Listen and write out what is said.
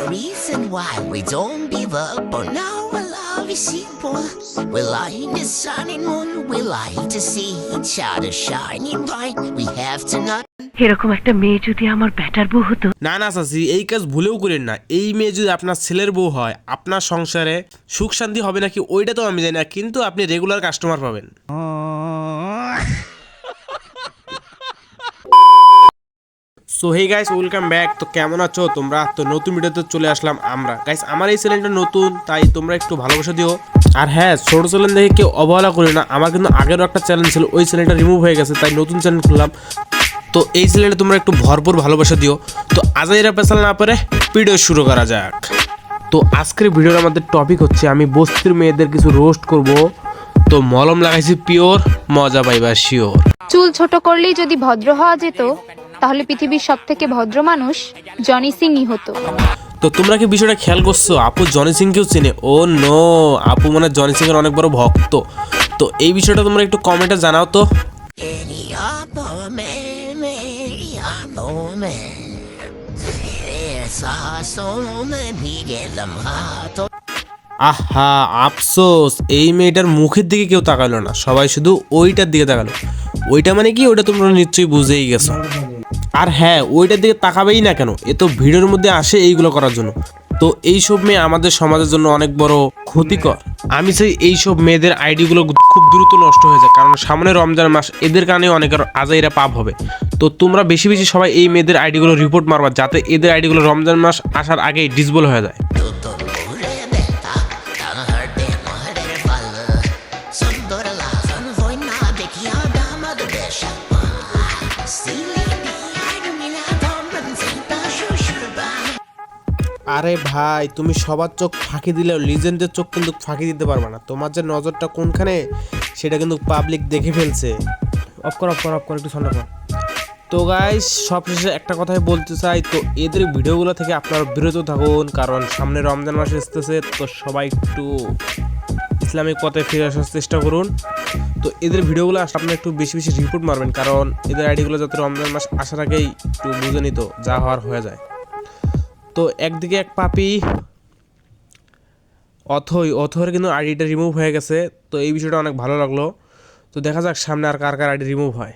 reason why we don't give up, but now our love is simple. We like the sun and moon, we like to see each other shining bright. We have to not. এরকম একটা মেয়ে যদি আমার batter বউ হতো। না না চাচি, এই কাজ ভুলেও করেন না। এই মেয়ে যদি আপনার ছেলের বউ হয়, আপনার সংসারে সুখ শান্তি হবে নাকি ওইটা তো আমি জানি না, কিন্তু আপনি রেগুলার কাস্টমার পাবেন। So hey guys, welcome back. তো কেমন আছো তোমরা? তো নতুন ভিডিওতে চলে আসলাম আমরা। গাইস আমার এই চ্যানেলটা নতুন, তাই তোমরা একটু ভালোবাসা দিও। আর হ্যাঁ, ছোট চ্যানেল দেখে কেউ অবহেলা করি না। আমার কিন্তু আগেরও একটা চ্যানেল ছিল, ওই চ্যানেলটা রিমুভ হয়ে গেছে, তাই নতুন চ্যানেল খুললাম। তো এই চ্যানেলে তোমরা একটু ভরপুর ভালোবাসা দিও। তো আজাইরা পেছাল না পারে ভিডিও শুরু করা যাক। তো আজকের ভিডিওর আমাদের টপিক হচ্ছে আমি বস্তির মেয়েদের কিছু রোস্ট করব। তো মলম লাগাইছি পিওর, মজা পাইবা শিওর। চুল ছোট করলেই যদি ভদ্র হওয়া যেত, তাহলে পৃথিবীর সব থেকে ভদ্র মানুষ জনি সিংই হতো। তো তোমরা কি বিষয়টা খেয়াল করছো? আপু জনি সিংকেও চেনে। ও নো, আপু মানে জনি সিং এর অনেক বড় ভক্ত। তো এই বিষয়টা তোমরা একটু কমেন্টে জানাও তো। আহা আফসোস, এই মেয়েটার মুখের দিকে কেউ তাকালো না, সবাই শুধু ওইটার দিকে তাকালো। ওইটা মানে কি, ওইটা তোমরা নিশ্চয়ই বুঝেই গেছো। আর হ্যাঁ, ওইটার দিকে তাকাবেই না কেন, এ তো ভিডিওর মধ্যে আসে এইগুলো করার জন্য। তো এইসব মেয়ে আমাদের সমাজের জন্য অনেক বড় ক্ষতিকর। আমি চাই এইসব মেয়েদের আইডিগুলো খুব দ্রুত নষ্ট হয়ে যায়, কারণ সামনে রমজান মাস, এদের কারণে অনেকের আজাইরা পাপ হবে। তো তোমরা বেশি বেশি সবাই এই মেয়েদের আইডিগুলো রিপোর্ট মারবা, যাতে এদের আইডিগুলো রমজান মাস আসার আগেই ডিসেবল হয়ে যায়। আরে ভাই, তুমি সবার চোখ ফাঁকি দিলেও লিজেন্ডের চোখ কিন্তু ফাঁকি দিতে পারবে না। তোমার যে নজরটা কোনখানে সেটা কিন্তু পাবলিক দেখে ফেলছে। অফ কর একটু ঠান্ডা কর। তো গাইস, সবশেষে একটা কথাই বলতে চাই, তো এদের ভিডিওগুলো থেকে আপনারা বিরত থাকুন, কারণ সামনে রমজান মাস আসতেছে। তো সবাই একটু ইসলামিক পথে ফিরে আসার চেষ্টা করুন। তো এদের ভিডিওগুলো আপনি একটু বেশি বেশি রিপোর্ট মারবেন, কারণ এদের আইডিগুলো যাতে রমজান মাস আসার আগেই একটু বুঝে নিত, যা হওয়ার হয়ে যায়। তো একদিকে এক পাপি অথর কিন্তু আইডিটা রিমুভ হয়ে গেছে। তো এই বিষয়টা অনেক ভালো লাগলো। তো দেখা যাক সামনে আর কার কার আইডি রিমুভ হয়।